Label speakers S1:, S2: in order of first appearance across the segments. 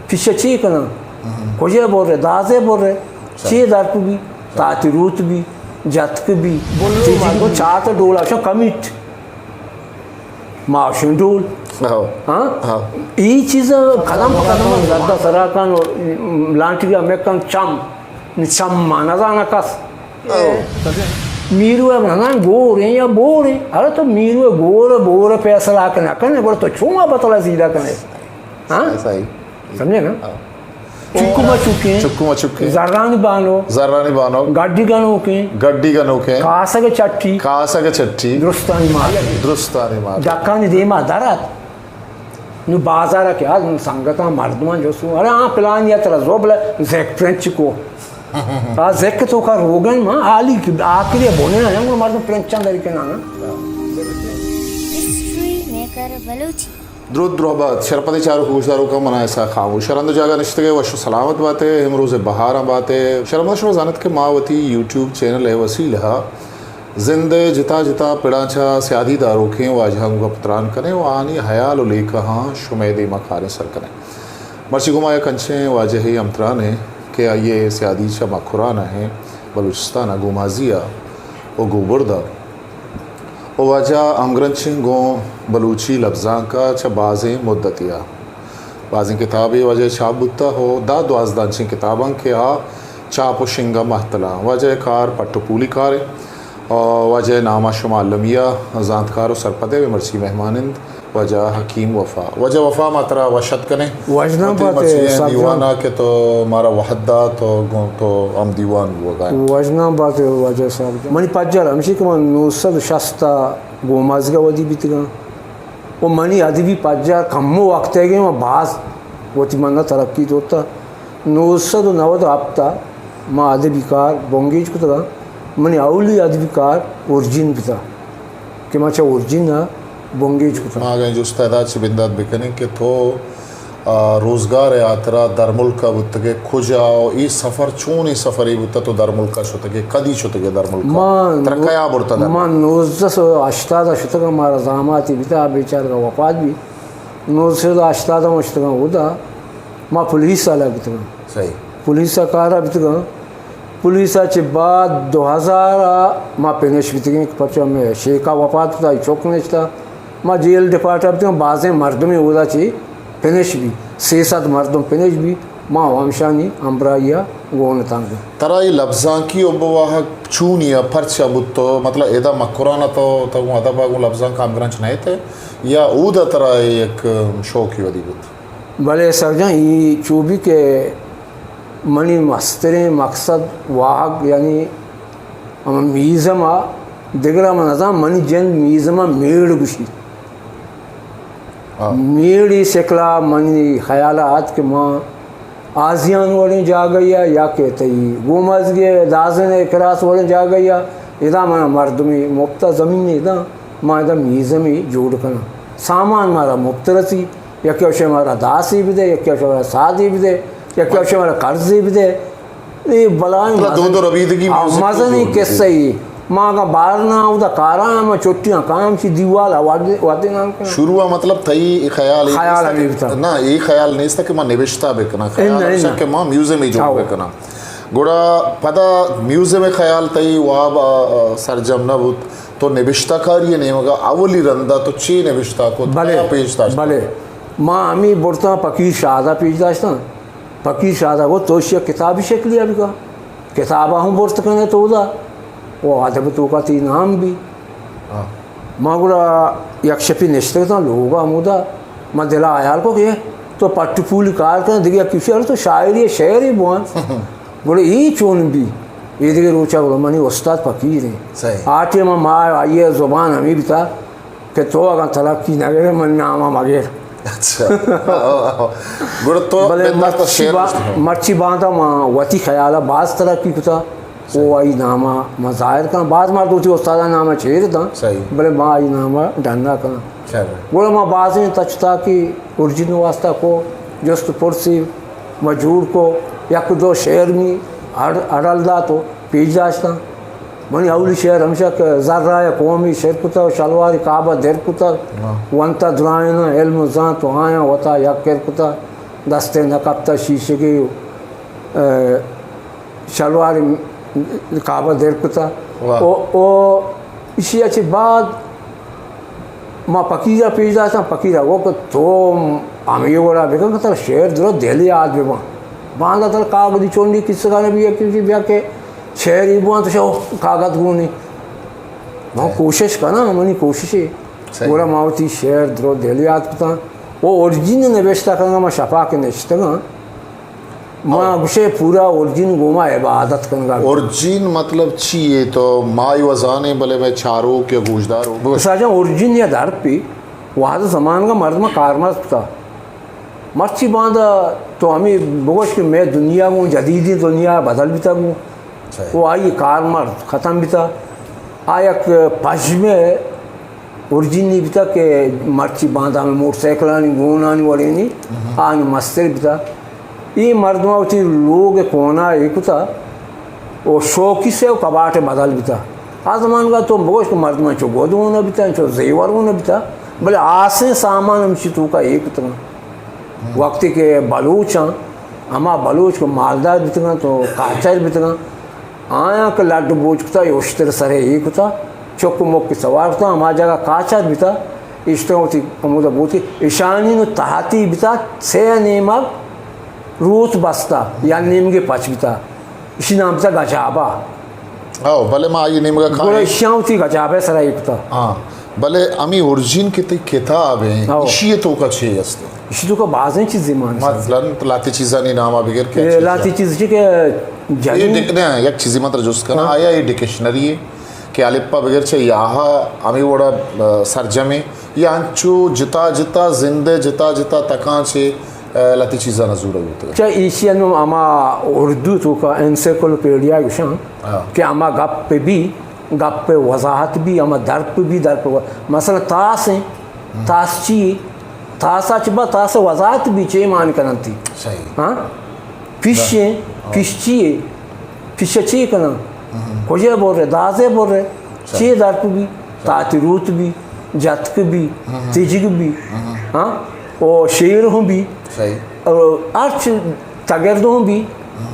S1: Fish چی کنا کجے بول رہے دازے بول رہے چی دارپ بھی تاتی روت بھی جتک بھی چیزی چاہتا ڈولا شو کمیٹ معاشن ڈول ای چیز قدم پا قدم زدہ سراکان لانٹی گیا میکن چم مانا زانا کس میروے منان گور ہیں یا بور ہیں ارے تو میروے گور پیسہ لاکنے کنے بڑا تو چھوما بطلا زیدہ کنے سمجھے نا چکو مچکے زرانی بانو گڈی گنوکیں کاسگ چٹی درستانی مار جاکانی دیما دارات نو بازارا کیا سنگتا مردمان جو سو ارے ہاں پلان یا ترہ زوبلہ زیک پرنچ کو زیک تو کا روگن ماں آکری بونے نا جنگو مردم پرنچان داری کے نانا
S2: درود درود شرپتی چارو خوشدارو کا منع ایسا خاموش شرند جاگا نشتگے وشو سلامت باتیں ہم روز بہارا باتیں شرمد شما زانت کے ماوتی یوٹیوب چینل ہے وسیلہ زندے جتا پڑانچا سیادی دارو کھیں واجہاں گا پتران کریں وانی حیال و لے کہاں شمیدی مکھاریں سر کریں مرچی گمایا کنچیں واجہی امترانے کہ آئیے سیادی چا مکھرانا ہیں بلوچستانہ گمازیہ و گوبردہ و واجہ امگرنچیں گوں بلوچی لفظاں کا چا بازیں مدتیا بازیں کتابیں واجہ چھاپ بتا ہو دا دوازدانچیں کتاباں کے چاپ و شنگا محتلا واجہ کار پٹو پولی کار واجہ نامہ شما علمیہ زانتکار و سرپدے و مرچی مہمانند وجہ حکیم وفا ماترا وشد کنے
S1: وجنہ باتے
S2: دیوانا کہ تو مارا وحدہ تو ہم دیوان ہوا گائیں
S1: وجنہ باتے وجہ صاحب منی پاجر ہمشی کہ من 960 گومازگا ودی بیتگا وہ منی ادبی پاجر کمو وقت ہے گئے وہ باز وتی منہ ترقی دوتا 990 ہفتہ ما ادبی کار بونگیج کو تگا منی اولی ادبی کار ارجن بیتا کہ ماچا ارجن بونگیج کو تھا
S2: ماں گئے جو استعداد سے بنداد بکنے کہ تو روزگار آترا در ملکہ بتگے کھجاؤ ای سفر چونی سفری بتا تو در ملکہ شتگے کدی شتگے در ملکہ ترکیا برتا در
S1: ماں 1980 شتگا مارا زاماتی بیتا بیچار کا وفات بھی 1980 مشتگا ہوتا ماں پولیس آلا بیتگا
S2: صحیح
S1: پولیسا کارا بیتگا پولیسا چی بعد 2000 ماں پینش بیتگا پرچہ میں شیخا وفات تا چوکنش تا ماں جیل ڈپارٹر بیتگا بازیں مردمی ہوتا چی پینش بھی 6-7 مردم پینش بھی ماں وامشانی امبرائیہ گونتانگا
S2: ترائی لفظاں کی ابواہ چونیا پرچہ بتو مطلب ایدہ مکرانا تو ادھا باگو لفظاں کام گرانچ نہیں تھے یا اودا ترائی ایک شوقی ودی بت
S1: بلے سر جان یہ چوبی کے منی مسترین مقصد واحق یعنی میزمہ دگرہ منظام منی جن میزمہ میڑ گشی میڑی سکلا منی خیالات کہ ماں آزیان وڑیں جا گیا یا کہتے ہی گومز گئے دازن کراس وڑیں جا گیا ادا مانا مردمی مبتا زمین ادا ماں ادا میزمی جوڑ کنا سامان مارا مبترسی یا کیوشے مارا داسی بھی دے یا کیوشے مارا سادی بھی دے یا کیوشے مارا قرضی بھی دے یہ بلائیں مزہ نہیں کس سے ہی ماں کا بارنا ہوتا کاراں میں چوٹیاں کام سی دیوالا وادے نام کرنا
S2: شروع مطلب تھی خیال نا یہ خیال نہیں تھا کہ ماں نوشتہ بکنا خیال کہ ماں میوزیم ہی جو بکنا گوڑا پدا میوزیم خیال تھی واب سرجم نہ بود تو نوشتہ کاری نہیں ہوگا اولی رندہ تو چی نوشتہ کو پیش داشتا
S1: بلے ماں ہمیں بڑھتا پکیر شاہدہ پیش داشتا پکیر شاہدہ وہ توشیہ کتابی شکلی ابھی کا کتابہ ہوں بڑھتا کرنے تو دا وہ ادب تو کا تی نام بھی ماں گوڑا یک شپی نشتے تھا لوگا مودا ماں دلا آیال کو کہ تو پٹی پولی کار کرنے دیگیا کسی اور تو شاعری شعری بوان گوڑا ای چون بھی یہ دیگر روچا گوڑا منی استاد فقیر ہیں آٹھے ماں آئیے زبان ہمیں بھی تھا کہ تو اگر تلقی نہ گئے من نامہ مگر مرچی باندھا ماں وطی خیالہ بعض ترقی کتا وہ آئی نامہ مظاہر کرنا بعض مار دوتی استادہ نامہ چھیر دا بلے ماں آئی نامہ ڈھنڈا کرنا گوڑا ماں بعضیں تچتا کی ارجن واسطہ کو جست پرسی مجھور کو یک دو شعر میں اڑل دا تو پیج داشتا منی اولی شہر ہمشہ کہ ذرہ قومی شرکتا شلوار کعبہ درکتا ونتا درائنا علم زان تو آیا وطا یک کرکتا دستے نکبتا شیشگی شلوار کعبہ درکتا او اسی اچھی بعد ما پکیرہ پیش داشتا پکیرہ وہ کہ تو ہمیں یہ بڑا بکر کہ تر شہر درو دہلی آج بھی باندھا تر کاغذی چونڈی کس سکانے بھی ہے کسی بیا کہ شہر ہی بوان تو شاو کاغذ گونی وہاں کوشش کرنا منی کوشش ہے پورا ماوتی شہر درو دہلی آج پتا وہ اوریجن نوشتہ کرنا ما شفا کے نشتہ گا ما گوشے پورا اوریجن گوما عبادت کرنا
S2: اوریجن مطلب چیئے تو مائی وزانے بلے میں چاروں کے گوشداروں
S1: ساجہ اوریجن یا در پی وہاں زمان کا مرد میں کارمرد پتا مرچی باندھا تو ہمیں بگوش کہ میں دنیا ہوں جدیدی دنیا بدل بھی تھا ہوں وہ آئی کارمرد ختم بھی تھا آیا پش میں اوریجن نہیں بھی تھا کہ مرچی باندھا ہمیں موٹر سائیکلانی گونانی والینی آنی مستر بھی تھا یہ مردمہ ہوتی لوگ کونا ایک تھا وہ شوقی سے وہ کباٹ بدل بھی تھا آزمان کا تو بگوش کہ مردمہ چو گود ہونا بھی تھا چو زیور ہونا بھی تھا بلے آسیں سامان ہمشی تو کا ایک تھا وقتی کے بلوچ ہیں ہما بلوچ کو مالدار بھی تھا تو کاچر بھی تھا آیا کہ لڈ بوچ تھا یہ اشتر سرے ایک تھا چک مک کی سوار تھا ہما جگہ کاچر بھی تھا اشتر ہوتی امودہ بوتی اشانی نو تحتی بھی تھا سے نیمگ روت بستا یا نیمگے پچ بھی تھا اسی نام تھا گجابہ
S2: بلے ماں آئی نیمگا کھائیں
S1: گوڑا اشیاں ہوتی گجابہ سرے ایک تھا
S2: بلے امی اوریجن کی تی کتاب ہیں اشیے تو کا چھے ہستے
S1: اسی تو کا بعضیں چیزیں مانتے
S2: مثلا لاتی چیزانی نامہ بگر کیا
S1: ہیں لاتی چیز کہ
S2: یہ دیکھنے ہیں یک چیزی مطلب جس کنا آیا یہ ڈکشنری ہے کہ الپا بگر چھے یہاں امی وڑا سرجمے یا انچو جتا جتا زندے جتا جتا تکان چھے لاتی چیزاں نظور ہوتا ہے
S1: چاہے ایشیا نو اما اردو تو کا انسیکلوپیڈیا گوشاں کہ اما گپ پہ بھی گپ پہ وضاحت بھی اما درپ بھی درپ مثلا تاس ہیں تاس چی تاسا چبا تاس وضاحت بھی چے مان کرن تھی
S2: صحیح
S1: ہاں فش ہیں فش چیئے فش چیئے کرن کجے بول رہے دازے بول رہے چیئے درپ بھی تاتی روت بھی جتک بھی تیجگ بھی ہاں اور شیر ہوں بھی اور آرچ تگردوں ہوں بھی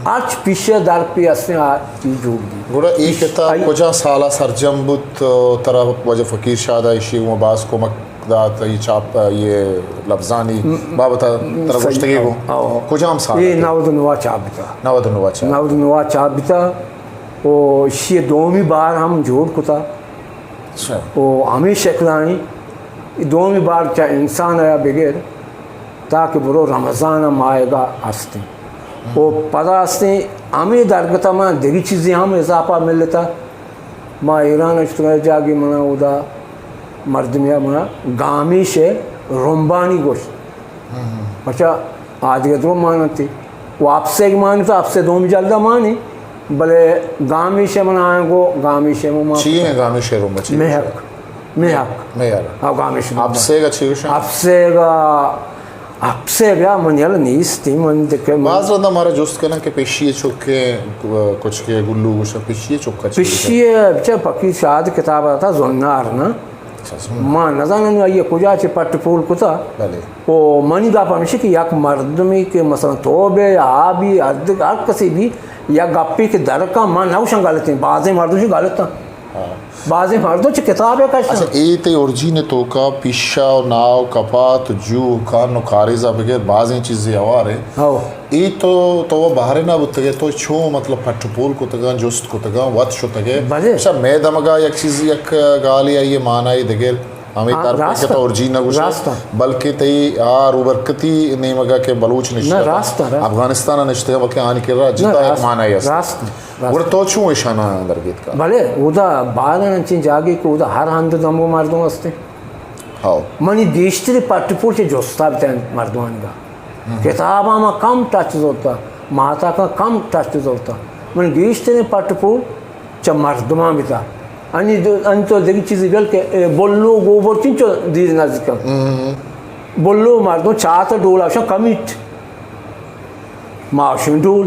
S1: آرچ پیشے در پی اسنے چیز ہوگ دی
S2: گوڑا ایک کتاب کجا سالہ سرجم بود طرح وجہ فقیر شادہ اشی مباس کو مقدات یہ چاپ یہ لفظانی بابتا طرح گوشتگی کو کجا ہم سالہ
S1: یہ نود نوا چاپ بیتا نود نوا چاپ بیتا اور اسی دومی بار ہم جوڑ کتا اور ہمیں شکلانی دومی بار چاہے انسان آیا بغیر تاکہ برو رمضان مائے گا ہستے وہ پتا ہستے ہمیں درگتا ماں دیگی چیزیں ہم اضافہ مل لیتا ماں ایران اشتغل جاگی منا ادا مردمیا منا گامی سے رمبانی گوشت اچھا آج کے دو مانا تھی وہ آپ سے ایک مانی تھا آپ سے دومی جلدہ مانی بلے گامی سے منا آئیں گو گامی سے منا
S2: چی ہیں گامی سے رمبا
S1: محق گامی سے
S2: آپ سے گا چی گوشن
S1: آپ سے گا آپ سے گیا منیل نیستی من دکھے
S2: بعض رہا ہمارا جوست کرنا کہ پیشیے چکے کچھ کے گلو گوشا پیشیے چکا چیز
S1: پیشیے بچہ پکی شاد کتاب آتا زنار نا ماں نظانہ آئیے کجا چی پٹ پول کتا وہ منی گا پرمشی کہ یک مردمی کے مثلا توبے یا آبی ہر کسی بھی یا گپی کے درکا ماں نوشن غلط ہیں بعضی مردوں سے غلط ہیں بعضی مردوں سے کتاب ہے کشتا
S2: اچھا ایتے اوریجین تو کا پیشا و ناو کپات جو کانو کاریزہ بغیر بعضی چیزیں آوار ہیں ای تو وہ باہر نہ بتگے تو چھو مطلب پٹ پول کو تگا جوست کو تگا وقت شو تگے اچھا میں دمگا یک چیز یک گالی آئیے معنی دگیر ہمیں تار پاکتا اوریجین نہ گوشا بلکہ تی آر اوبرکتی نیمگا کے بلوچ نشتہ افغانستان نشتہ بلکہ آنی کر رہا جتا ایک معنی ہے اور تو چھو اشانہ درگیت کا
S1: بھلے اودا بارن چین جاگی کہ اودا ہر ہند دمو مردوں ہستے منی بیشتری پٹ پول سے جوستا بھی تین مردوان گا کتاب آما کم ٹچ ہوتا ماتا کا کم ٹچ ہوتا منی بیشتری پٹ پول چا مردمان بھی تھا ان تو دیکھی چیزی گل کہ بلو گوبر چین چو دیر نزدیک بلو مردوں چاہتا ڈولا شاہ کمیٹ معاشن ڈول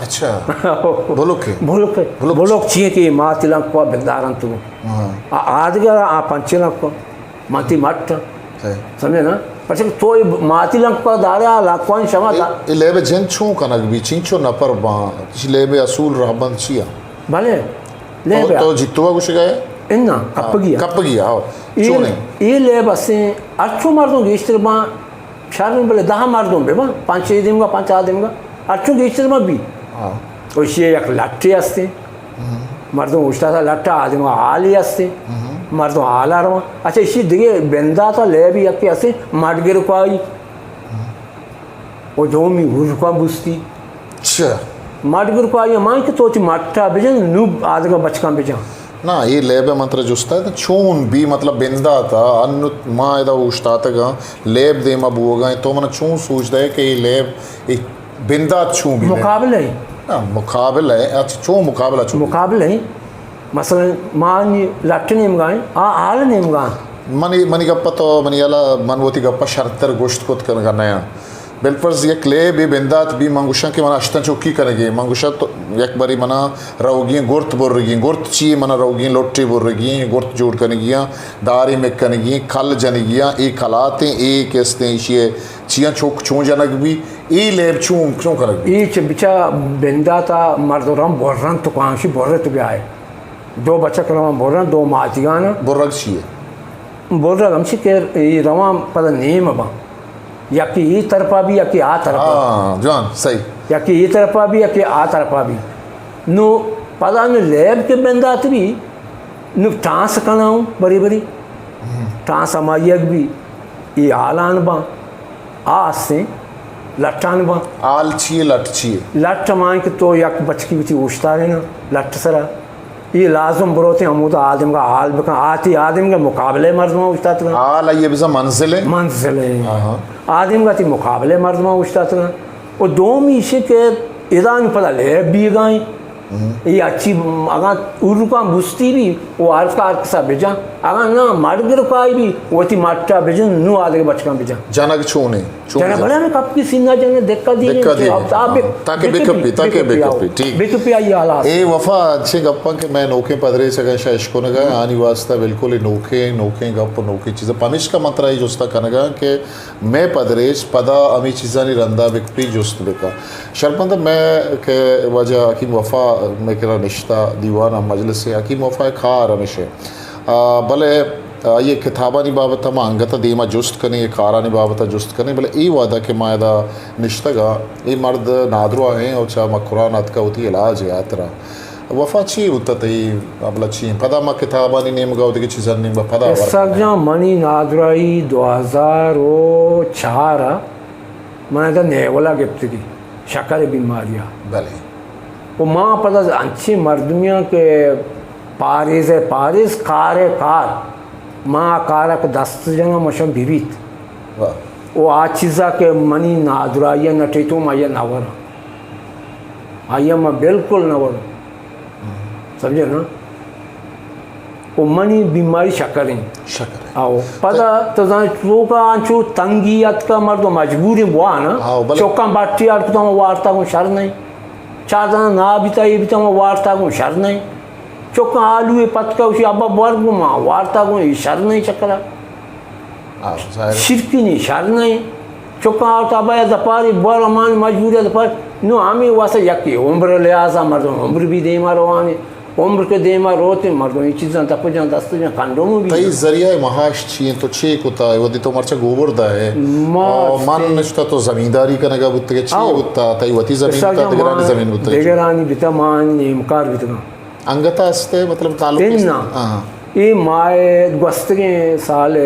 S2: اچھا
S1: بولوک چیئے کہ ماں تلنک کو بندارن تو آدگر آ پنچلنک کو مانتی مٹ سمجھے نا پچھے تو ماتی لنک کو داریا لاکوان شما تا
S2: لیبے جن چون کنک بھی چینچو نپر بان لیبے اصول رہبند چیا
S1: بھلے لیبے
S2: تو جتوا کچھ گئے
S1: انہا کپ گیا
S2: چونے
S1: یہ لیب اسیں اچھو مردوں گیشتر بان شارن بلے 10 مردوں بے بان 5-6 دن گا 5-6 دن گا اچھو گیشتر بان بھی وشی یک لٹے ہستے مردوں اشتا تھا لٹا آدم کا آلی ہستے مردوں آلا رہا اچھا اسی دیکھے بندہ تھا لے بھی یکی ہستے مٹ گر کو آئی وہ دومی گھر کو بستی مٹ گر کو آئی مان کہ تو چی مٹا بجن نوب آدھگا بچکان بجن
S2: نا یہ لیب منتر جستا ہے چون بھی مطلب بندہ تھا انت ماں ایدہ اشتا تھا لیب دے ماں بو گئے تو من چون سوچ دے کہ یہ لیب بندہ چون بھی
S1: مقابل ہے
S2: مقابل ہے اچھا چون مقابلہ چون
S1: مقابل ہے مثلا مانی لٹ نیم گائیں آل نیم گائیں
S2: منی گپا تو منی اللہ من ووتی گپا شرطر گوشت کت کرنے نیا بالفرض یک لے بھی بندات بھی منگوشاں کہ منا اشتن چوکی کرنے گی منگوشاں تو یک باری منا روگیں گورت بور رگیں گورت چی منا روگیں لوٹی بور رگیں گورت جوڑ کرنے گیاں داری میں کرنے گیاں کھل جانے گیاں ایک کھلاتیں ایک استیں ایشیے چیاں چوک چون جانک بھی ای لیب چون کرنے گی
S1: ایچ بچا بندہ تا مردوران بورران تو کانشی بورر تو بھی آئے 2 بچہ کروان بورران 2 ماتیگانا
S2: برگ چیئے
S1: بورران ہمشی کہ یہ روان پدا نیم با یا کہ یہ طرفہ بھی یا کہ آ طرفہ
S2: جان صحیح
S1: یا کہ یہ طرفہ بھی یا کہ آ طرفہ بھی نو پدا نو لیب کے بندات بھی نو ٹانس کناؤں بری بری ٹانس امائیگ بھی یہ آلان با آسیں لٹان با
S2: آل چیئے لٹ چیئے
S1: لٹ مائیں کہ تو یک بچکی بیتی اوشتا رہنا لٹ سرا یہ لازم بروتے ہیں ہمود آدم کا حال بکن آتی آدم کے مقابلے مردمہ اوشتا تھا
S2: آل آئیے بزا منزل ہے
S1: منزل ہے آدم کا تی مقابلے مردمہ اوشتا تھا اور دومی اسے کہ ادان پتا لے بھی گائیں یہ اچھی اگر اردوکان بستی بھی وہ عرف کا عرف سا بجان اگر نا مرد گرکائی بھی وہ تی مٹا بجان نو آدھے بچکان بجان
S2: جانک چونے
S1: جانا بڑا میں کپ کی سینہ جانے دیکھا دیئے
S2: تاکہ بیک
S1: پی آئی آلات
S2: اے وفا اچھے گپاں کہ میں نوکے پدرے سے گئے شاشکو نے گئے آنی واسطہ بالکل نوکے گپ نوکے چیزیں پانش کا مطرہ ہی جستا کھنے گا کہ میں پدریش پدا امی چیزاں نہیں رندہ بک پی جست بکا شرپندہ میں کہ وجہ حکیم وفا میں کرا نشتہ دیوانہ مجلس سے حکیم وفا کھار ہمیشہ بلے یہ کتابانی بابتا ما انگتا دیما جست کرنے یہ کارانی بابتا جست کرنے بلے ای وعدہ کہ ما ایدہ نشتہ گا یہ مرد نادروا ہیں اور چاہ ما قرآن آتکا ہوتی علاج ہے آترا وفا چی ہوتا تی ابلا چی پدا ما کتابانی نیم گا ہوتی کی چیزان نیم گا پدا
S1: سک جاں منی نادرائی 2004 میں ایدہ نیولا گفت کی شکر بیماریاں
S2: بلے
S1: وہ ماں پدا انچی مردمیاں کے پاریز کار ماں کارک دست جنگا مشن بیویت وہ آج چیزا کہ منی نادرائیہ نٹیتو ما یہ نور آئیہ ما بالکل نور سمجھے نا وہ منی بیماری شکریں آو پدا تزان چوکا انچو تنگیت کا مردو مجبوری بوا نا چوکا باٹی آرکتا ہوں وارتا ہوں شر نہیں چار دانا نا بیتا یہ بیتا ہوں وارتا ہوں شر نہیں چوکا آلوے پتکا اسی ابا برگو ماں وارتا گو یہ شر نہیں چکرا شرکی نہیں شر نہیں چوکا آتا ابا یا دپاری بر امان مجبوری دپاری نو ہمیں واسا یکی عمر لحاظا مردم عمر بھی دیما روانے عمر کے دیما روتے مردم یہ چیزاں تپ جان دست جان کانڈومو بھی
S2: تئی ذریعہ معاش چیئیں تو چیک ہوتا ہے ودی تو مرچہ گوبر دا ہے من نشتا تو زمینداری کرنے گا بودتا کہ چیک ہوتا تئی وطی زمین ہوتا دگرانی زمین ہوتا
S1: دگرانی بیتا مانی امکار بیتا
S2: انگتا ہستے مطلب تعلق
S1: تیننا یہ مائے گوستگیں سال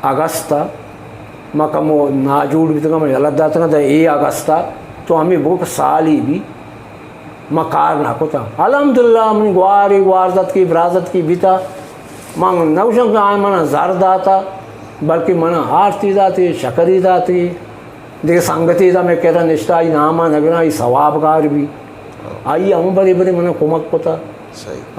S1: اگستا ما کمو ناجوڑ بھی تکا میں یلد داتا تھا یہ اگستا تو ہمیں بہت سالی بھی ما کار نہ کو تھا الحمدللہ من گواری واردت کی برازت کی بیتا مانگ نوشن کا آئے منا زر داتا بلکہ منا آرتی داتی شکری داتی دیکھ سنگتی دا میں کہتا نشتا آئی ناما نگنا آئی ثواب گار بھی آئی ہم بری بری منا کمک کو تھا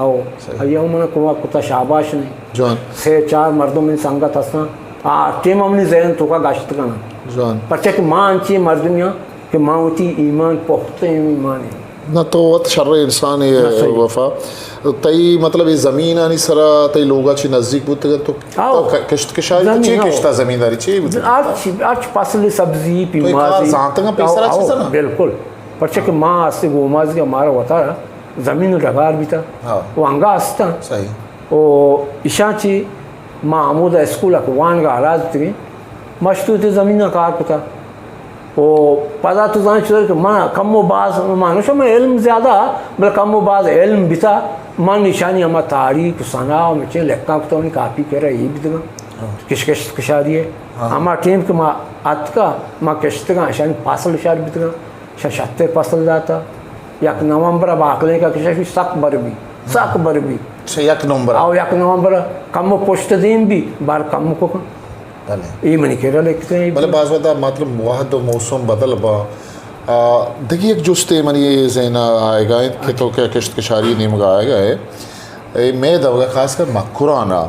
S1: او آئی ہم منا کمک کو تھا شاباش نہیں 3-4 مردوں میں سنگت ہسنا ٹیم ہمیں ذہن تو کا گاشت کرنا پرچہ کہ ماں انچی مردمیاں کہ ماں ہوتی ایمان پختہ ایمان ہے
S2: نہ تو وقت شر انسان ہے وفا تئی مطلب یہ زمین آنی سرا تئی لوگا چی نزدیک بودتے گا تو کشت کشاری چی کشتا زمینداری چی بودتے گا
S1: آج فصل سبزی
S2: تو ایک کار زانتنگا پیسرا چیزا نا
S1: بالکل پرچہ کہ ماں آستے گوماز کا ہمارا ہوتا ہے زمین ڈگار بھی تھا وہ انگا آستا
S2: صحیح
S1: وہ اشانچی ماں عمودہ اسکول اکوان کا آراز تھی مشتو تھی زمین کا کار پتا وہ پتا تو زان چلے کہ ماں کم و باز مانوشو میں علم زیادہ بل کم و باز علم بھی تھا ماں نشانی ہما تاریخ سنا مچے لکھا کتا انہیں کاپی کر رہا یہ بھی تھا کشت کشاری ہے ہما ٹیم کہ ماں آت کا ماں کشت کا نشانی پاسل اشار بھی تھا شتر پاسل جاتا یک نومبر اب آکلے کا کشش سک بر بھی
S2: یک نومبر
S1: آو یک نومبر کم و پشت دین بھی بار کم کو یہ منی کہہ رہا لکھتے ہیں
S2: بلے بعض وقت مطلب واحد و موسم بدل با دیکھیے ایک جستے منی ذہن آئے گا کہ تو کیا کشت کشاری نیم گا آئے گا ہے میں دوگا خاص کر مکرانا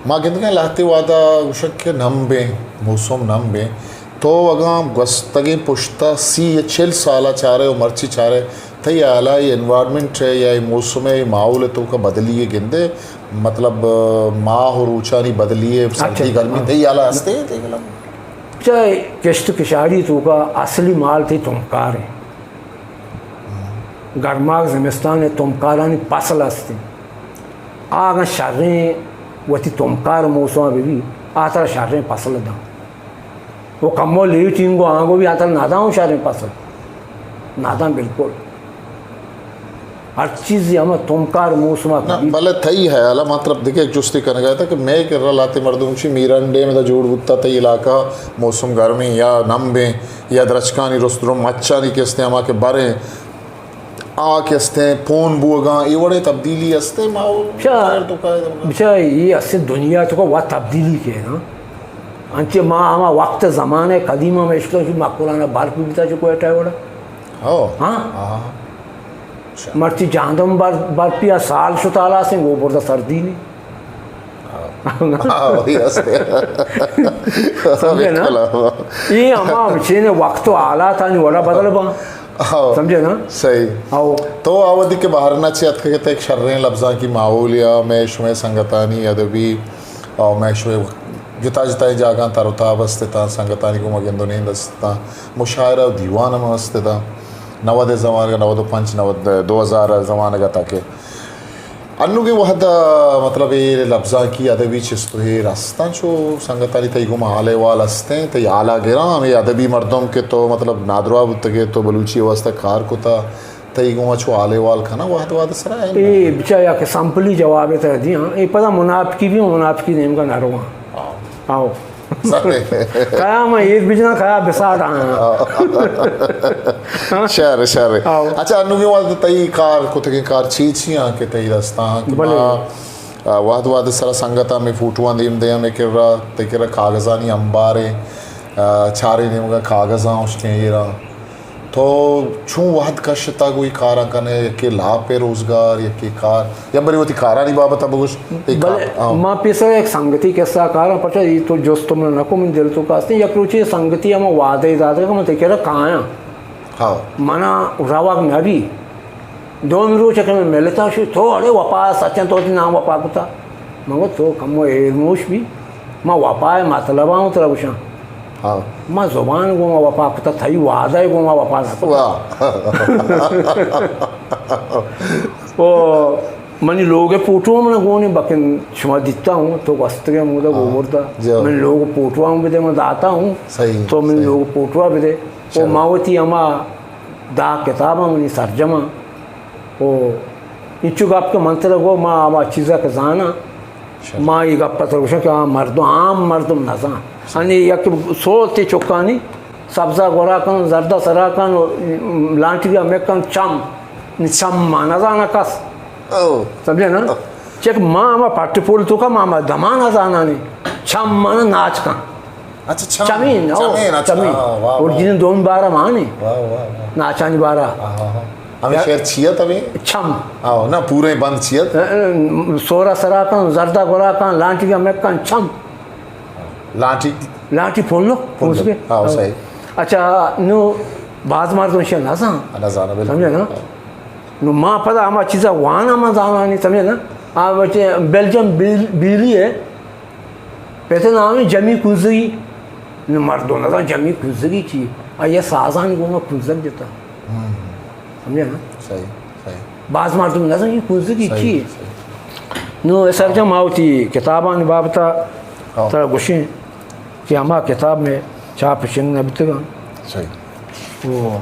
S2: ماں کہتے ہیں لاتے وعدہ گوشک کے نم بیں موسم نم بیں تو اگام گستگی پشتا 30 یا 40 سالہ چارے و مرچی چارے تھا یہ اعلیٰ یہ انوائرمنٹ ہے یا موسم ہے ماحول ہے تو کا بدلیے گندے مطلب ماہ اور اوچانی بدلیے سردی گرمی تھا یہ اعلیٰ ہستے ہیں
S1: چاہے کشت کشاری تو کا اصلی مال تھی تمکار ہے گرماغ زمستان ہے تمکارانی پاسل ہستے آگا شریں وہ تھی تمکار موسم بھی آتا شریں پاسل دا وہ کمو لیو چینگو آنگو بھی آتا نادا ہوں شریں پاسل نادا بالکل ہر چیز ہمیں تمکار موسمہ
S2: بلے تھئی ہے اللہ مطلب دیکھیں ایک جستی کرنے گیا تھا کہ میں کر رہا لاتے مردوں چی میرنڈے میں دا جوڑ بودتا تھا علاقہ موسم گرمی یا نمبیں یا درچکانی رسترم مچانی کستے ہما کے باریں آ کستے پون بوگاں یہ وڑے تبدیلی ہستے ماحول
S1: بچہ یہ اصل دنیا تو وہ تبدیلی کے نا انچہ ماں ہما وقت زمانے قدیمہ میں اشتر کی مقبولانا بار پی بیتا جو کوئی اٹھائے وڑا ہاں مرچی جاندم بار پیا سال شتالا سے وہ بردہ سردی نہیں سمجھے نا یہ ہما بچے وقت و آلہ تھا نہیں وڑا بدل با سمجھے نا
S2: صحیح تو آودی کے باہر نہ چیت کے کہتے ایک شرریں لفظاں کی ماحول یا میں شویں سنگتانی ادبی اور میں شویں جتا جتا جاگاں تاروتاب ہستے تا سنگتانی کو مگندو نہیں دستا مشاعرہ و دیوان ہم ہستے تا 90 زمانے کا 95 2000 زمانے کا تاکہ انو کے وحد مطلب یہ لفظاں کی ادبی چستو ہے راستان چو سنگتانی تی گم آلے وال ہستے تی آلہ گرام یہ ادبی مردم کے تو مطلب نادروا بودتے تو بلوچی واسطہ کار کو تا تی گم چو آلے وال کھانا وحد واد سرا ہے
S1: یہ بچہ یا کہ سمپلی جواب ہے دیا یہ پتہ منافقی بھی منافقی نیم کا نارواں آؤ کہا میں ایک بجنا کہا بساٹ آیا
S2: شہر اچھا انو کے وقت تی کار کو تکی کار چیچیاں کے تی دستاں کہ ماں واد سرا سنگتا میں فوٹوان دیم دیا میں کر رہا تی کر رہا کاغذانی امبارے چھارے نیم کا کاغذاں اس کے یہ رہا تو چون وحد کشتا کوئی کارا کنے یکی لاپے روزگار یکی کار یا بری ہوتی کارا نہیں بابتا بگوش
S1: ماں پیسا ایک سنگتی کیسا کارا پچھا یہ تو جوست من نکو من دل تو کاستے یک روچی سنگتی ہما وعدے دادا کہ میں تکیرہ کھایا منا رواق نبی دون روچہ کہ میں ملتا شو تو اڑے وپاس اچھن تو نام وپا کتا مگو تو کمو ایرموش بھی ماں وپا ہے مطلبہ ہوں ترہ بشاں ماں زبان گو ماں وپا کتا تھائی وعدہ گو ماں وپا وہ منی لوگ پوٹوا میں گونے بکن شما دیتا ہوں تو وستگے مودہ گو بردا من لوگ پوٹوا ہوں بدے میں داتا ہوں تو من لوگ پوٹوا بدے وہ ماوتی اما دا کتابہ منی سرجمہ وہ انچو گپ کے منتر گو ماں اما چیزہ کے زانا ماں یہ گپ پتر گوشن کہ مردم عام مردم نزان یعنی یک سوتی چکانی سبزہ گورا کن زردہ سرا کن لانٹی گیا میں کن چم ماں نزانا کس سمجھے نا چیک ماں اما پاٹی پول تو کا ماں دمان نزانا نہیں چم مانا ناچ کن چمین اوریجنل دون بارہ ماں نہیں ناچانی بارہ
S2: ہمیں شہر چیت ہمیں
S1: چھم
S2: نا پورے بند چیت
S1: سورا سرا کن زردہ گورا کن لانٹی گیا میں کن چم لانٹی پھول لو پھول کے اچھا نو بعض مردوں سے نازاں سمجھے نا نو ماں پتہ ہما چیزا وانا ما زانانی سمجھے نا آ بچے بیلجیم بیلی ہے پیسے نام جمی کزگی نو مردوں نہ جمی کزگی چی یہ سازان گونا کزگ دیتا سمجھے نا
S2: صحیح صحیح
S1: بعض مردوں نہ یہ کزگی چی نو سرجم آوتی کتابان بابتا ترا گوشیں کہ ہما کتاب میں چاپ شنگ نبتگا
S2: صحیح
S1: وہ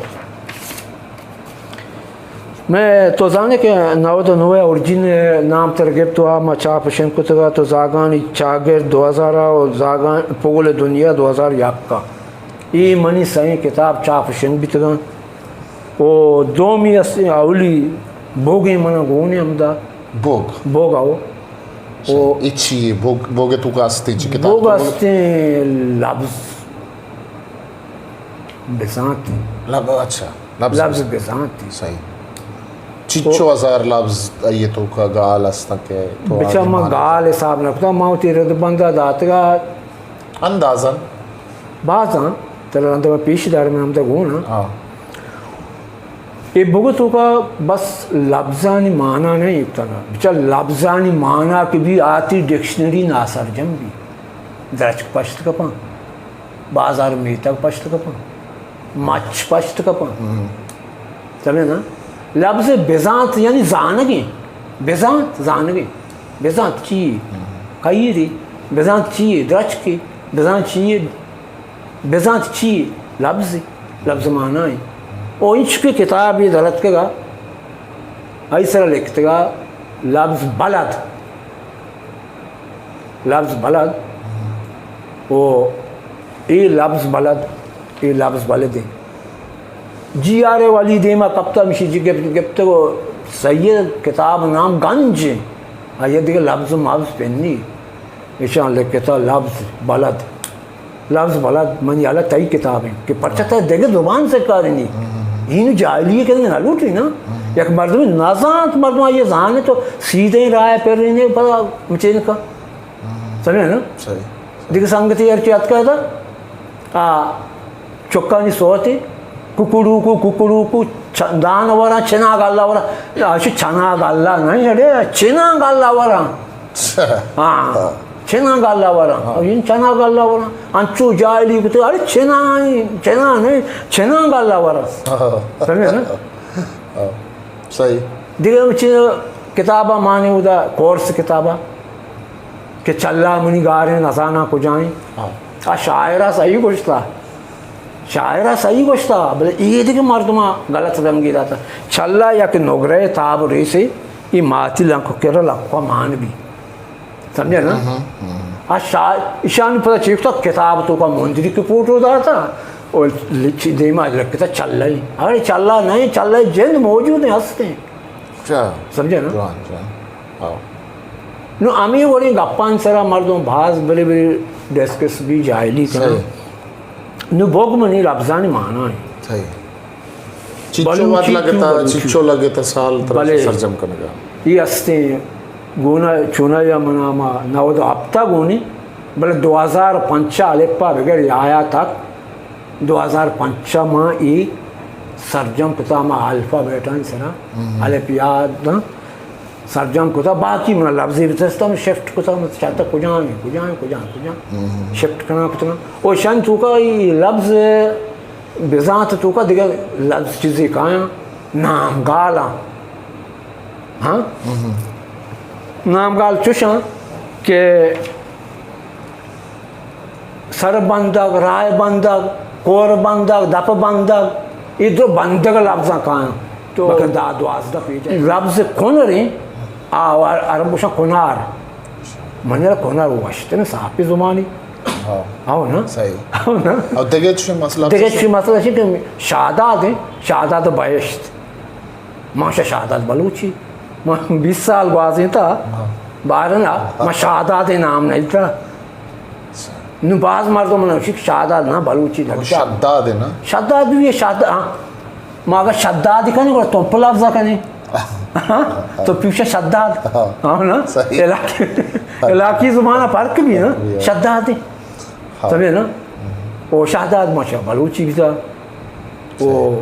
S1: میں تو زانے کہ 99 اورجین نام ترگیب تو آما چاپ شنگ کتگا تو زاگانی چاگر 2000 اور زاگان پول دنیا 2001 کا ای منی سائیں کتاب چاپ شنگ بیتگا وہ دومی اولی بوگی منا گونے ہمدا بوگ آو وہ
S2: اچھی بوگے تو کاستے چی کتاب
S1: بوگ آستے لفظ بسانتی
S2: اچھا
S1: لفظ بسانتی
S2: صحیح چچو ہزار لفظ یہ تو کا گال استا کے
S1: بچہ ما گال حساب نکتا ماوتی رد بندہ داتگا
S2: اندازن
S1: بازاں تلر اندر پیش دار میں ہم تا گونا یہ بگتو کا بس لفظانی معنی نہیں اکتگا بچہ لفظانی معنی کی بھی آتی ڈکشنری ناسرجم بھی درچ پشت کپاں بازار میتک پشت کپاں مچ پشت کپاں سمجھے نا لفظ بزانت یعنی زانگیں بزانت زانگیں بزانت چیئے خیری بزانت چیئے درچ کے بزانت چیئے بزانت چیئے لفظ معنی اور انچ کی کتاب یہ دلت کے گا ایسا لکھتے گا لفظ بلد وہ یہ لفظ بلد ہے جی آرے والی دیما کبتا مشی جی گپتے وہ سید کتاب نام گنج ہے یہ دیکھے لفظ پہنی اشان لکھتا لفظ بلد منی اللہ تئی کتاب ہے کہ پرچتا ہے دیکھے زبان سے کاری نہیں یہ جاہلیے کہ نہ لوٹی نا یک مردم نازانت مردم یہ زانے تو سیدھے رائے پر رہنے پتا مچین کا سمجھے نا دیکھے سنگتی ارچیات کا تھا چکانی سوتی ککڑو کو دان ورا چنا گالا ورا چنا گالا نہیں ہے چنا گالا ورا ہاں چنا گالا ورا یہ چنا گالا ورا انچو جائلی کو ارے چنا نہیں چنا گالا ورا سمجھے نا
S2: صحیح
S1: دیکھے مچھے کتابہ مانے ہوتا کورس کتابہ کہ چلا منی گاریں نسانا کو جائیں شاعرہ صحیح کچھ تھا بلے یہ دیکھے مردمہ غلط رنگی رہا تھا چلا یا کہ نگرے تاب ریسے یہ ماتی لنکو کرا لکھوا مان بھی سمجھے نا ایشان پتہ چیکتا کتاب تو کا مندری کی پوٹو دا تھا اور دیما لکھتا چلا ہی ارے چلا نہیں چلا جن موجود ہیں ہستے ہیں سمجھے نا نو امی وڑی گپان سرا مردوں بھاز بڑے ڈسکس بھی جاہلی کرنا نو بوگ منی لفظانی معنی ہے
S2: چچو لگتا سال سرجم کرنے گا
S1: یہ ہستے ہیں گونا چونا یا مناما نو دو ہفتہ گونی بلے 2005 الیپا بغیر آیا تک 2005 ماں ای سرجم کتا ما الفا بیٹھان سرا الیپیاد سرجم کتا باقی منا لفظی بتستا میں شفٹ کتا میں چاہتا کجان شفٹ کرنا کتنا اور شان تو کا یہ لفظ بذات تو کا دیگر لفظ چیزیں کہاں نام گالا ہاں نام گال چوشاں کہ سر بندگ رائے بندگ کور بندگ دپ بندگ یہ دو بندگ لفظاں کہاں تو داد وازدہ پیجا لفظ کونریں عرب بوشا کنار منی را کنار واشتے نا صاحبی زمانی آو نا
S2: صحیح اور دیگه چی مسئلہ
S1: ہے کہ شہادات ہیں شہادات بایشت ماشا شہادات بلوچی میں 20 سال گوازیں تھا بارنا میں شہادات نام نہیں تھا نو بعض مردوں میں نوشی شہادات نا بلوچی لگتا
S2: شداد ہے نا
S1: شداد بھی ہے شداد ہاں میں اگر شداد کہنے گوڑا تمپ لفظہ کہنے تو پیچھے شداد ہاں نا علاقی زمانہ فرق بھی نا شداد ہے سمجھے نا وہ شہداد ماشا بلوچی بھی تھا وہ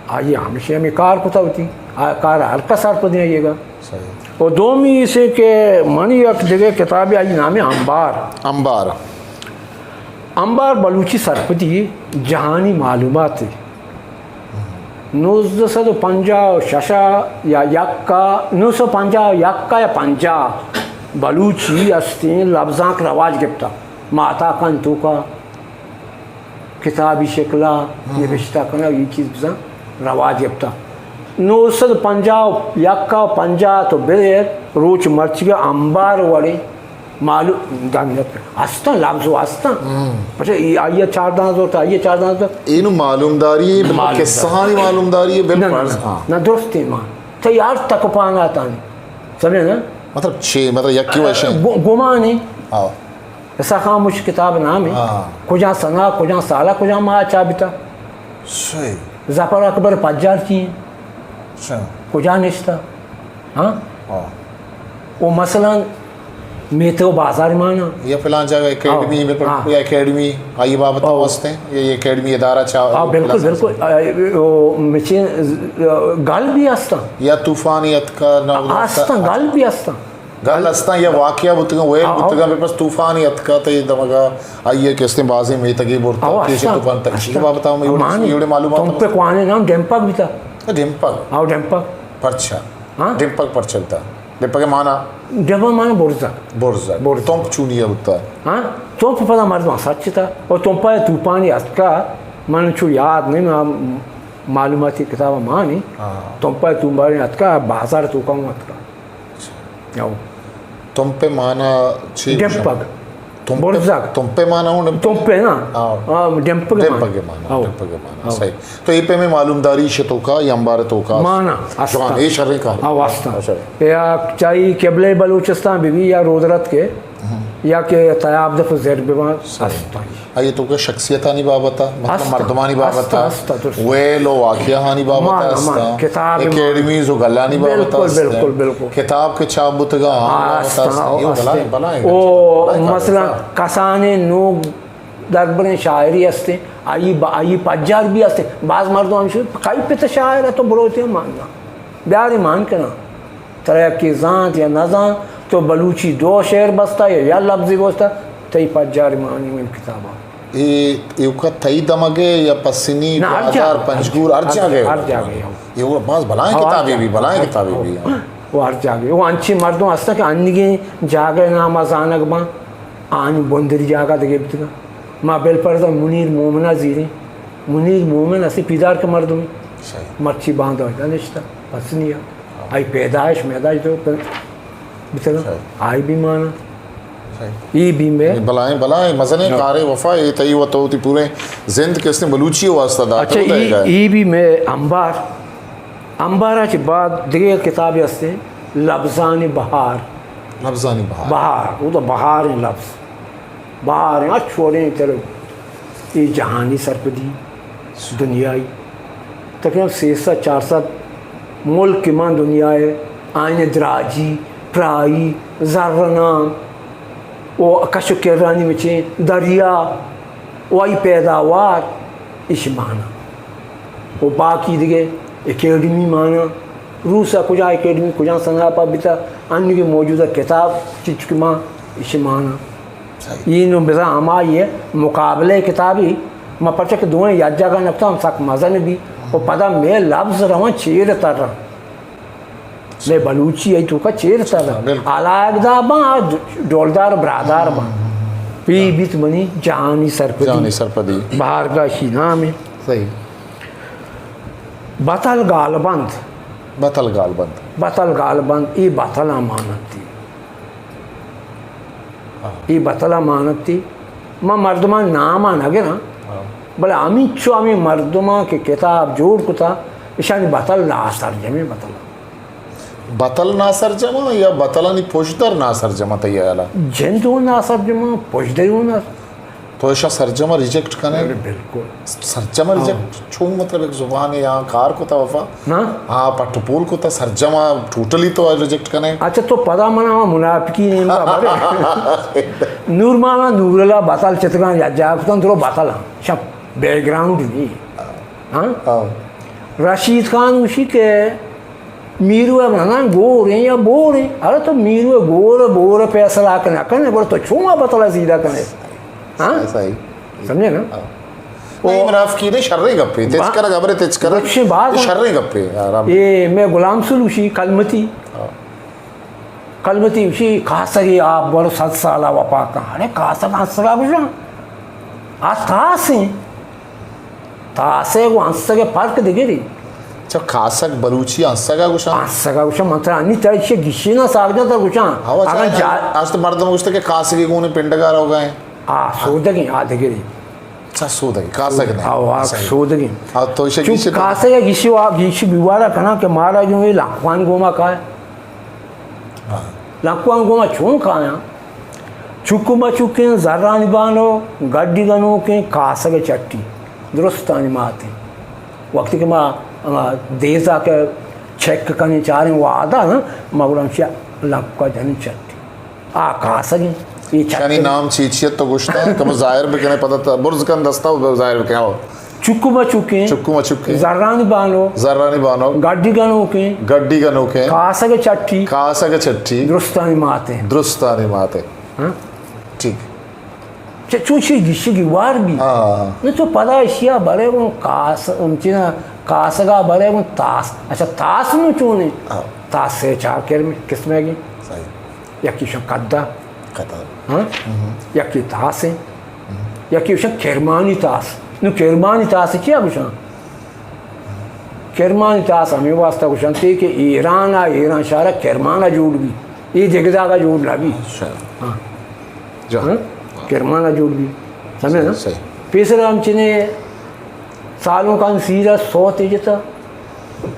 S1: آئیے ہمیشہ ہمیں کار کتا ہوتی کار ہلکا سر پہ دیں گا
S2: صحیح
S1: اور دومی اسے کہ منی یک جگہ کتاب آئی نام ہے انبار انبار بلوچی سرپدی جہانی معلومات 1956 یا 950 یا 50 بلوچی استیں لفظاں کا رواج گپتا ماتا کن تو کا کتابی شکلا نوشتہ کنا یہ چیز بزاں رواج گپتا 950 یا 50 تو بغیر روچ مرچگا انبار وڑے معلوم دانیت ہستا لفظ ہستا پچھے آئیے 4 دانت ہوتا آئیے 4 دانت ہوتا
S2: اینو معلومداری ہے کسانی معلومداری ہے بالکل
S1: نہ درست ایمان تو یار تک پانا تانی سمجھے نا
S2: مطلب مطلب یکی ویشیں
S1: گمانی ایسا خاموش کتاب نام ہے کجا سنا کجا سالہ کجا ماہ چابتا
S2: صحیح
S1: ظفر اکبر پجار چیئیں کجا نشتا ہاں وہ مثلا میتو بازار مانا
S2: یا فلان جگہ اکیڈمی میں کوئی اکیڈمی آئی بابت واسطے یہ اکیڈمی ادارہ چاہو
S1: بالکل بالکل مچے گل بھی آستا
S2: یا طوفانیت کا
S1: آستا گل بھی آستا
S2: گل آستا یا واقعہ بتگا وہ بتگا میرے پاس طوفانیت کا تو یہ دمگا آئیے کہ اس نے بازی میں تگی بورتا کیسے طوفان تک بابتا ہوں یہ معلومات
S1: تم پہ کوانے نام ڈیمپک بھی تھا
S2: ڈیمپک
S1: ڈیمپک
S2: پرچا ڈیمپک پر چلتا ڈیمپک مانا
S1: ڈیمپک مانا
S2: بورزا تومپ چونیا ہوتا ہے
S1: ہاں تومپ پتا مردوں سچ تھا اور تم پہ طوفانی اس کا من چھو یاد نہیں میں معلوماتی کتاب مانی تم پہ طوفانی اس کا بازار تو کم اس کا
S2: تم پہ مانا
S1: ڈیمپک
S2: تم پہ مانا ہوں
S1: تم پہ نا ڈیمپک
S2: مانا صحیح تو یہ پہ میں معلومداری شتوکا یا امبارتوکا
S1: مانا
S2: جوان اے شرح کا
S1: واسطہ یا چاہی قبلِ بلوچستان بھی یا رودرت کے یا کہ طیاب دف زیر بیوان
S2: آئیے تو کہ شخصیتانی بابتا مطلب مردمانی بابتا ویلو واقعانی بابتا استا اکیڈمیز و گلانی بابتا کتاب کے چاپ بتگا
S1: او مثلا کسانے نوگ دربریں شاعری استے آئی پجار بھی استے بعض مردوں ہمشہ کئی پہ شاعر ہے تو بروتے ہیں ماننا بیاری مان کے نا طرح کی ذات یا نظام تو بلوچی 2 شعر بستا یا لفظی بستا تی پجار مانی میں کتابا
S2: یہ کا تئی دمگے یا پسینی بازار پنجگور ہر جاگے یہ بعض بلائیں کتابیں بھی
S1: وہ ہر جاگے وہ انچی مردوں ہستا کہ انگی جاگے نام ازانک با آنی بندری جاگا دگے بتگا ماں بیل پردہ منیر مومنہ زیریں منیر مومن اسی پیدار کے مردوں میں مرچی باندھا ہوتا نشتا پسنیا آئی پیدائش دو بتگا آئی بھی مانا یہ بھی میں
S2: بلائیں مزنے کارے وفا یہ تئی و تو پورے زند کے اس نے بلوچی واسطہ دا
S1: اچھا یہ بھی میں انبارہ کے بعد دیگر کتابیں ہستے لفظانی بہار وہ تو بہار ہیں لفظ بہار ہیں چھوڑیں چلو یہ جہانی سرپدی دنیای تقریباً 600-400 ملک کی مان دنیا ہے آئین دراجی پرائی ذرنام وہ کشو کرانی مچیں دریا وائی پیداوار اس مانا وہ باقی دیگے اکیڈمی مانا روسا کجا اکیڈمی کجا سنگاپا بیتا انہی کی موجودہ کتاب چچکی ماں اس مانا یہ نو بزا ہمائی ہے مقابلے کتابی میں پرچہ کہ دوئیں یاد جاگا نکتا ہم ساک مزن بھی وہ پدا میں لفظ رہاں چیر تر رہا میں بلوچی ہے تو کا چیر تر رہا علاق دا با ڈولدار برادار با پی بیت منی جہانی سرپدی باہر کا شی نام ہے
S2: صحیح
S1: بطل گالبند یہ بطل امانت تھی یہ بطل امانت تھی میں مردمان نام آنگے نا بلے امی چو امی مردمان کے کتاب جوڑ کتا اشانی بطل ناصر جمع
S2: بطل ناصر جمع یا بطلانی پوشدر ناصر جمع تیالا
S1: جندو ناصر جمع پوشدر ناصر
S2: تو ایشا سرجمہ ریجیکٹ کرنے
S1: بالکل
S2: سرجمہ ریجیکٹ چھوڑ مطلب ایک زبان ہے یہاں کار کو تا وفا ہاں پٹپول کو تا سرجمہ ٹوٹلی تو ریجیکٹ کرنے
S1: اچھا تو پدا منا منافقی نہیں نور مانا نور اللہ بطل چتگان یا جاگتان درو بطل شب بیک گراؤنڈ نہیں رشید خان اسی کے میرو بنا گور ہیں یا بور ہیں. ارے تو میرو گور بور فیصلہ کرنا کرنے بولے تو چھوما بتلا سیدھا کرنے. ہاں
S2: صحیح
S1: سمجھے نا.
S2: عمراف کی نے شرری گپے تیز کرا گبرے تیز کرا شرری گپے
S1: یہ میں غلام سلوشی کلمتی کلمتی اسی کاسری آپ بڑو 7 سالہ وپا کا. ارے کاسر ہنسگا بشا آج تاسیں تاسے وہ ہنسگے فرق دیکھے دی.
S2: اچھا کاسک بلوچی ہنسگا گوشا
S1: ہنسگا گوشا منترا انی تریشے گشینا ساگ جاتا گوشا.
S2: آج تو مردم گوشتا کہ کاسکی گونے پنڈگار ہو گئے
S1: سودگی دیکھے دی.
S2: اچھا سودگی کاسک نہیں
S1: سودگی
S2: تو
S1: کاسے گیشی بیوارا کنا کہ مارا جو یہ لاکوان گوما کھائے. لاکوان گوما چون کھایا چکما چکیں ذرانی بانو گڈی گنو کے کاسک چٹی درستانی ماتے وقت کہ ماں دیزا کے چیک کرنے چاہ رہے ہیں وہ آدھا نا مغرم شاہ لکوا جنی چٹی کاسک
S2: یعنی نام چیچیت تو گوشتا ہے کہ ظاہر بھی کہنے پتا تھا برز کن دستا ہو ظاہر بھی کہنے ہو
S1: چکما چکیں ذرانی بانو گڈی گنو کے کاسک چٹی درستانی ماتے
S2: ٹھیک
S1: چوچی گشی گوار بھی نہیں تو پتا اشیاء بڑے وہ کاسگا بڑے وہ تاس. اچھا تاس نو چونے تاس سے 4 کیر میں کس میں گی یکی شا قدہ یکی تاس ہے یکی شا کرمانی تاس. نو کرمانی تاس کیا گوشا کرمانی تاس ہمیں واسطہ گوشا تے کہ ایران شہرہ کرمانہ جوڑ بھی یہ جگدہ کا جوڑ لگی کرمانہ جوڑ بھی سمجھے نا. پیسر ہم چنے سالوں کا سیرہ 100 تیجتا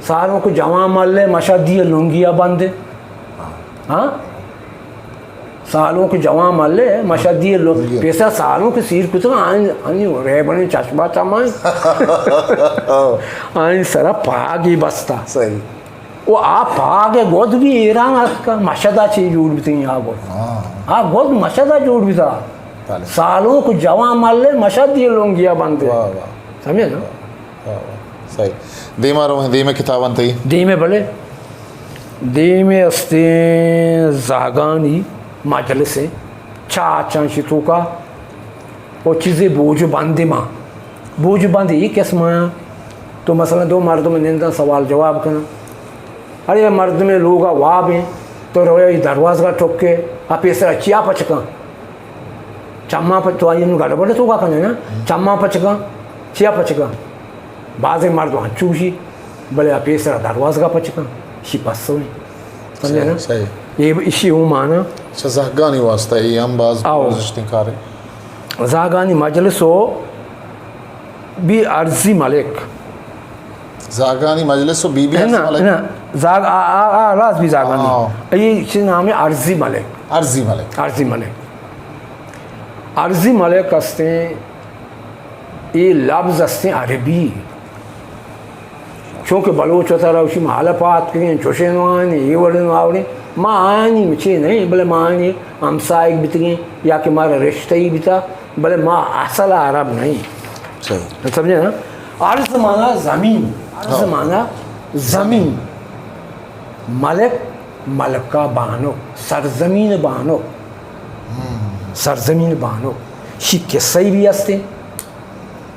S1: سالوں کو جوان ملے مشادی لنگیا بندے سالوں کو جوان ملے مشادی لنگیا پیسر سالوں کے سیر کتنا آنی رہ بنے چشمہ چمائیں آنی سرہ پاگی بستا وہ آپ پاگے گود بھی ایران آس کا مشادہ چیز جوڑ بھی تھی یہاں گود مشادہ جوڑ بھی تھا سالوں کو جوان ملے مشادی لنگیا بندے سمجھے نا.
S2: صحیح دیمہ کتابان تھی
S1: دیمہ بلے دیمہ استیں زاگانی مجلس چاچان شتو کا وہ چیزیں بوجھ باندھی ماں بوجھ باندھی یہ کس ماں تو مثلا 2 مردوں میں نندہ سوال جواب کرنا. ارے مرد میں لوگا واب ہیں تو رویا دروازہ ٹھوک کے آپ اس طرح چیا پچکا چما تو آئی گڑ بڑے تو کا کرنا نا چما پچکا چیا پچکا بعض مرد وہاں چوشی بلے آپ اس طرح دروازہ کا پچکا اسی پسو نہیں سمجھے نا. یہ اسی ہوں مانا
S2: زاگانی واسطہ ہے ہم بعض رشتیں کارے
S1: زاگانی مجلس ہو بھی عرضی ملک
S2: زاگانی مجلس ہو بی بی عرضی ملک
S1: راز بھی زاگانی یہ چیز نام ہے عرضی ملک عرضی ملک ہستے یہ لفظ ہستے عربی چونکہ بلوچ ہوتا رہا اسی محالہ پات کریں چوشے نوانی یہ وڑے نواؤڑے ماں آنی مچے نہیں بلے ماں آنی ہمسائق بتگیں یا کہ مارا رشتہ ہی بتا بلے ماں اصل عرب نہیں سمجھے نا. عرض مانا زمین ملک ملکہ بانو سرزمین بانو شی قصے بھی ہستے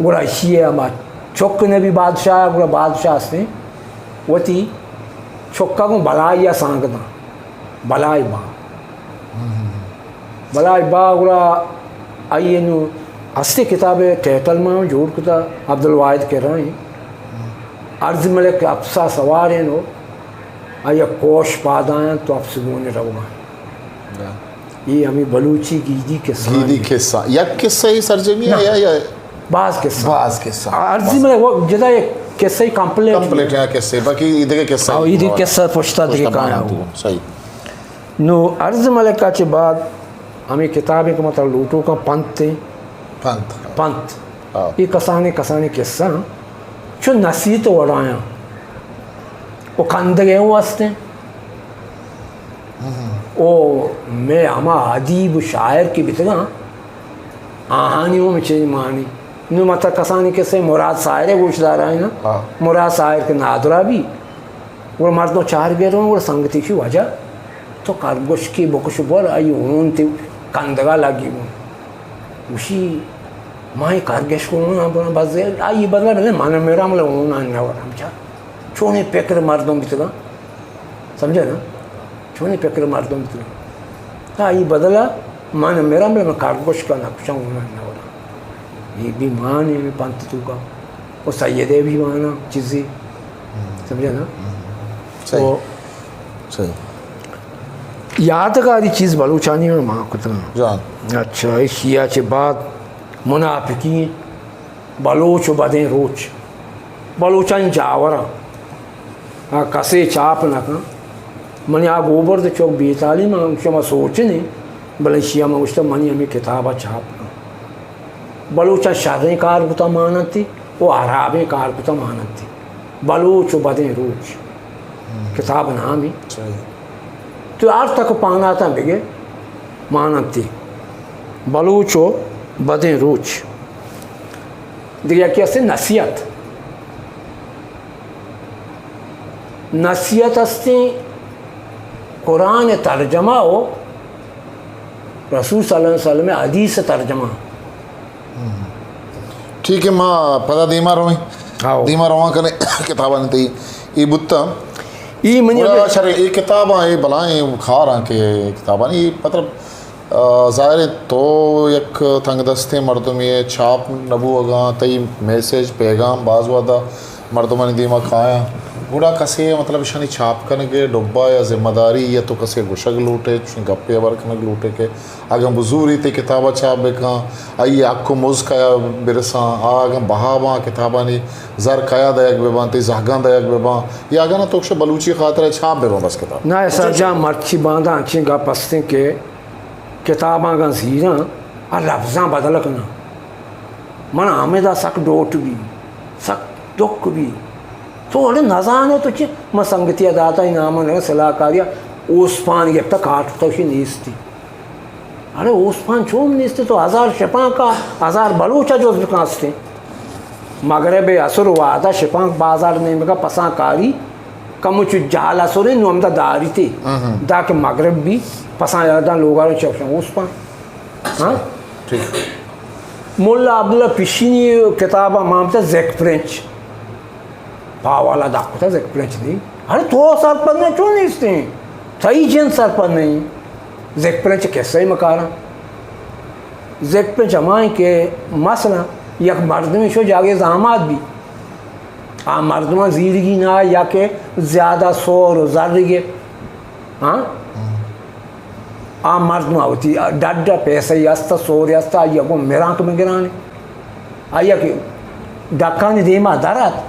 S1: گوڑا شی ہما چوک نے بھی بادشاہ گوڑا بادشاہ ہستے وہ تھی چوکا کو بلائی سانگنا بلائی با گوڑا آئیے نو ہستے کتاب ٹیٹل میں جوڑ کتا عبدالواحد کہہ رہے ہیں عرض ملک افسا سواریں نو آیا کوش پادائیں تو افسگونے رہا یہ ہمیں بلوچی گیدی
S2: قصہ یک قصہ ہی سرجمی ہے یا
S1: بعض قصہ عرضی ملک وہ جدا ایک قصہ ہی کمپلیٹ
S2: ہے قصہ باقی ایدھے کے قصہ
S1: ایدھے قصہ پوچھتا دیکھے کہاں ہو
S2: صحیح
S1: نو عرض ملک کا چھ بعد ہمیں کتابیں کا مطلب لوٹوں کا پنت تھے پنت یہ کسانے قصہ چو نصیحت وڑایا وہ کندگے واسطے او میں ہما ادیب شاعر کی بتگا آہانیوں میں چیز مانی نو مطلب کسانی کسے مراد شاعر گوش دارا ہے نا مراد شاعر کے نادرہ بھی وہ مردوں چار گیروں وہ سنگتی کی وجہ تو کارگوش کی بکش بول آئی اون تی کندگا لگی اسی مائی کارگش کو اون بس آئی بدلا بلے مانا میرا ملا اون آنا ورم چا چونے پیکر مردوں بیتگا سمجھا نا چونے پیکر مردوں بیتگا آئی بدلا مانا میرا ملا کارگوش کا نقشہ اون آنا ورم یہ بھی مانے میں پانت تو کا وہ سیدے بھی مانا چیزی سمجھا نا
S2: صحیح
S1: یادگاری چیز بلوچانی میں ماں کتنا
S2: جان
S1: اچھا شیعہ چے بعد منافقین بلوچ و بدیں روچ بلوچان جاورا کسے چاپ نکا منی آ گوبر دے چوک بیتالی میں شما سوچنے بلے شیعہ میں اشتا منی ہمیں کتابہ چاپ نا بلوچان شریں کار کتا مانتی وہ عرابیں کار کتا مانتی بلوچ و بدیں روچ کتاب نامی تو آج تک پانا تھا بگے مانتی بلوچ و بدیں روچ دیکھا کیا سے نصیحت نصیحت استے قرآن ترجمہ ہو رسول صلی اللہ علیہ وسلم حدیث ترجمہ
S2: ٹھیک ہے ماں پتہ دیما روئیں دیما رواں کنے کتابہ نہیں تھی ای بتا
S1: ای منی
S2: شرع ای کتاباں ای بلائیں کھا رہا کہ کتاباں نہیں مطلب ظاہر ہے تو یک تنگ دستے مردم یہ چھاپ نبو اگاں تی میسیج پیغام باز وادا مردمانی دیما کھایا گوڑا کسے مطلب شانی چھاپ کنگے ڈبا یا ذمہ داری یا تو کسے گشگ لوٹے گپے ورکنگ لوٹے کے اگر بزوری تے کتابہ چھاپ بکاں آئی آکو موز کیا برساں آگاں بہاباں کتابانی زر کیا دیکھ بیباں تی زہگاں دیکھ بیباں یا آگاں نا توکش بلوچی خاطر چھاپ بیباں بس کتاب
S1: نا ایسا جا مرچی باندھا اچھیں گا پستے کے کتاباں گا زیراں اور لفظاں بدل کنا من آمدہ سک ڈوٹ بھی سک دک بھی تو اڑے نظان ہے تو چی مسنگتی داتا ہی نامان ہے صلاح کاریا اوسپان گفتا کاٹتا ہی نیستی ارے اوسپان چون نیستی تو ہزار شپاں کا ہزار بلوچا جو بکانستے مغرب اثر وعدہ شپاں بازار نہیں مگا پساں کاری کمچ جال اثر نو ہمدہ داری تھی دا کہ مغرب بھی پساں یادہ لوگا رو چکشن اوسپان ہاں مولا عبداللہ پیشینی کتابہ مامتا زیک پرنچ پاوالا داکھو تھا زیک پرنچ نہیں ارے تو سر پر نہیں چون نیستے ہیں تھئی جن سر پر نہیں زیک پرنچ کیسا ہی مکارا زیک پرنچ ہمائیں کہ مثلا یک مردمی شو جاگے زامات بھی مردمہ زیرگی نہ یا کہ زیادہ سور و زرگے ہاں مردمہ ہوتی ڈڈا پیسہ یستا سور یستا آیا کو میرانک میں گرانے آیا کہ ڈکانی دیما درات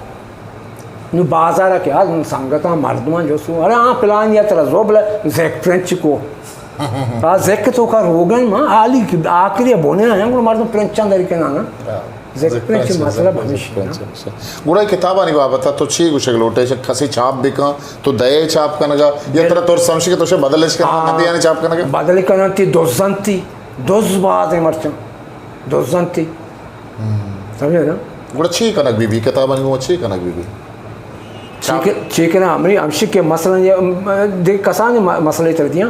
S1: نو بازارہ کیا سنگتاں مردمان جو سو ارے پلان یا ترہ زوبلہ زیک پرنچ کو زیک تو کا روگن ماں آلی کی آکری بونے آیا گوڑا مردم پرنچان داری کے نانا زیک پرنچ مطلب ہمیشہ
S2: گوڑا کتابہ نہیں بابتا تو چھی گوشے گلوٹے کسی چھاپ بکاں تو دائے چھاپ کنگا یا ترہ طور سمشی کے توشے بدلش کرنا ندی یعنی چھاپ کنگا
S1: بدل کرنا تی دوزن تی دوز بات ہے مرچن دوزن تی سمجھے نا
S2: گوڑا چھی کنگ بی بی کتابہ نہیں گوڑا چھی کنگ بی بی
S1: چیکنا ہمری ہمشک کے مثلا دیکھ کسانی مسئلے تر دیاں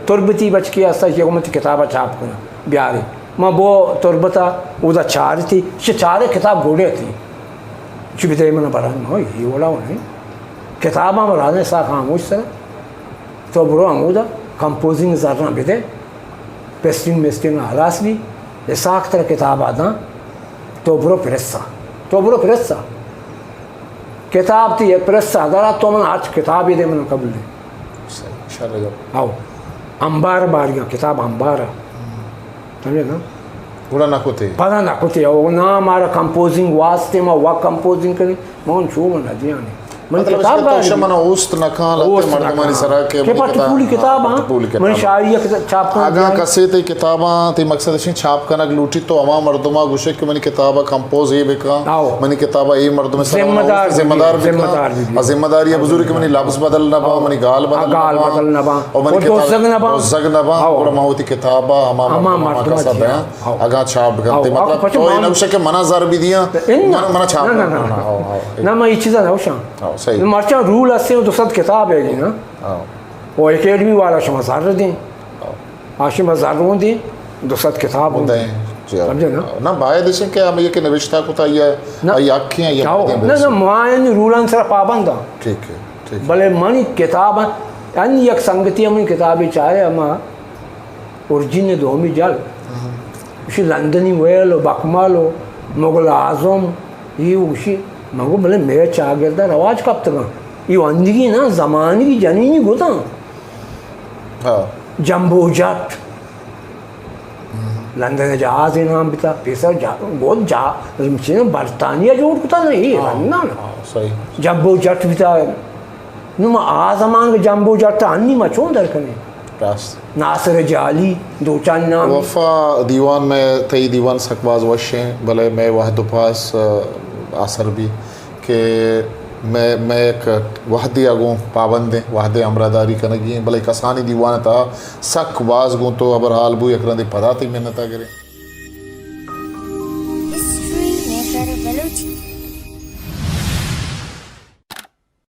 S1: تربتی بچ کی استا یہ گمت کتابہ چھاپ کنا بیاری ماں وہ تربتا او دا چار تھی چارے کتاب گوڑے تھی چوبی دے منہ بران ماں یہ اولا ہونے کتابہ مرانے سا خاموش سر تو برو ہمو دا کمپوزنگ زرنا بھی دے پیسٹنگ میسٹنگ حلاس بھی یہ ساکھ تر کتاب آدھا تو برو پریسا کتاب تھی یہ پریسا دارا تو من آج کتاب ہی دے من قبل دے آؤ انبار باریاں کتاب انبار سمجھے نا
S2: گوڑا نکو تھے
S1: پتا نکو تھے نا ہمارا کمپوزنگ واسطے میں وقت کمپوزنگ کریں مون چھو من دیا نہیں
S2: مطلب اس کے توشہ منا اوست نکان لگتے مردمانی سرا کے
S1: پولی کتاب من شاعریہ چھاپ کن
S2: آگاں کسے تے کتاباں تے مقصد اشیں چھاپ کنک لوٹی تو اما مردمہ گوشے کہ منی کتابہ کمپوز یہ بکا منی کتابہ اے مردم ذمہ دار بکا ذمہ دار یہ بزرگ کہ منی لفظ بدل نبا منی گال بدل نبا اور منی زگ نبا اور ماہوتی کتابہ اما مردمہ کا بیان آگاں چھاپ بکا مطلب تو یہ نوشے کہ منا زر بھی دیا منا چھاپ
S1: نا میں یہ چیزہ نوشاں
S2: صحیح
S1: مرچا رول اسے تو صد کتاب ہے جی نا
S2: ہاں
S1: وہ اکیڈمی والا شما زر دیں آشم ہزاروں دیں دو صد کتاب ہوں سمجھے نا
S2: نہ باید اسے کہ ہم یہ کہ نوشتہ کو تا یہ آکھیاں یہ
S1: نہ معین رولن سر پابند ہاں
S2: ٹھیک ہے ٹھیک
S1: بھلے منی کتاب ان یک سنگتی منی کتابی چاہے اما ارجن دومی جل اسی لندنی ویلو بکمالو مغل اعظم یہ اسی مگو بھلے میرے چاگردہ رواج کب تک یہ اندگی نا زمانی کی جنینی گوتا
S2: ہاں
S1: جمبو جٹ لندن جہاز نام بھی تھا پیسر بہت برطانیہ جوڑ کتا نہیں لندن
S2: صحیح
S1: جمبو جٹ بھی تھا نما آزمان کے جمبو جٹ تھا انی مچوں در کنے ناصر جعلی دو چند نام
S2: وفا دیوان میں تئی دیوان سکواز وشیں بھلے میں وحد پاس اثر بھی کہ میں ایک وحدی اگوں پابندیں وحدے امراداری کنگی بھلے کسانی دیوان تا سک باز گوں تو ابرحال بو یک رندی پدا تی محنت کرے
S3: History Maker Velucci.